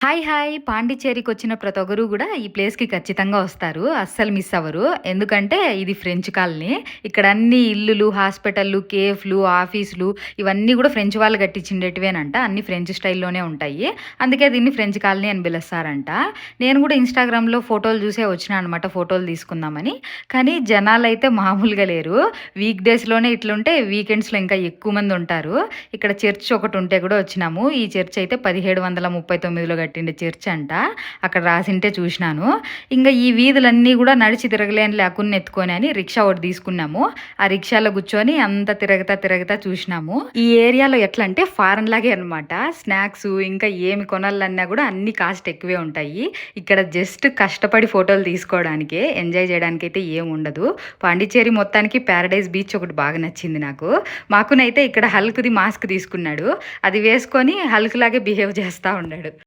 Hi! Hi! పాండిచ్చేరికొచ్చిన ప్రతి ఒక్కరు గూడా ఈ ప్లేస్‌కి ఖచ్చితంగా వస్తారు. అస్సలు మిస్ అవ్వరు. ఎందుకంటే ఇది ఫ్రెంచ్ కాలనీ. ఇక్కడ అన్ని ఇల్లులు, హాస్పిటల్లు, కేఫ్‌లు, ఆఫీసులు ఇవన్నీ గూడా ఫ్రెంచ్ వాళ్ళు కట్టించిండేటివేనంట. అన్నీ ఫ్రెంచ్ స్టైల్‌లోనే ఉంటాయి. అందుకే దీన్ని ఫ్రెంచ్ కాలనీ అని పిలుస్తారంట. నేను గూడా ఇన్‌స్టాగ్రామ్‌లో ఫోటోలు జూసే వచ్చినా అనమాట ఫోటోలు తీసుకుందామని. కానీ జనాలైతే మామూలుగా లేరు. వీక్ డేస్‌లోనే ఇట్లుంటే వీకెండ్స్‌లో ఇంకా ఎక్కువ మంది ఉంటారు. ఇక్కడ చర్చ్ ఒకటుంటే గూడా వచ్చినాము. ఈ చర్చ్ అయితే 1739లో కట్టిండే చర్చ్ అంట. అక్కడ రాసింటే చూసినాను. ఇంగా ఈ వీధులన్నీ గూడా నడిచి తిరగలేను లేకున్నా ఎత్తుకొని అని రిక్షా ఒకటి తీసుకున్నాము. ఆ రిక్షాలో కూర్చొని అంతా తిరగతా చూసినాము. ఈ ఏరియాలో ఎట్లా అంటే ఫారెన్ లాగే అనమాట. స్నాక్స్ ఇంకా ఏమి కొనాలన్నా గూడా అన్ని కాస్ట్ ఎక్కువే ఉంటాయి. ఇక్కడ జస్ట్ కష్టపడి ఫోటోలు తీసుకోవడానికే, ఎంజాయ్ చేయడానికైతే ఏముండదు. పాండిచ్చేరి మొత్తానికి పారడైజ్ బీచ్ ఒకటి బాగా నచ్చింది నాకు. మాకునైతే ఇక్కడ హల్క్‌ది మాస్క్ తీసుకున్నాడు. అది వేసుకొని హల్క్ లాగే బిహేవ్ చేస్తా ఉన్నాడు.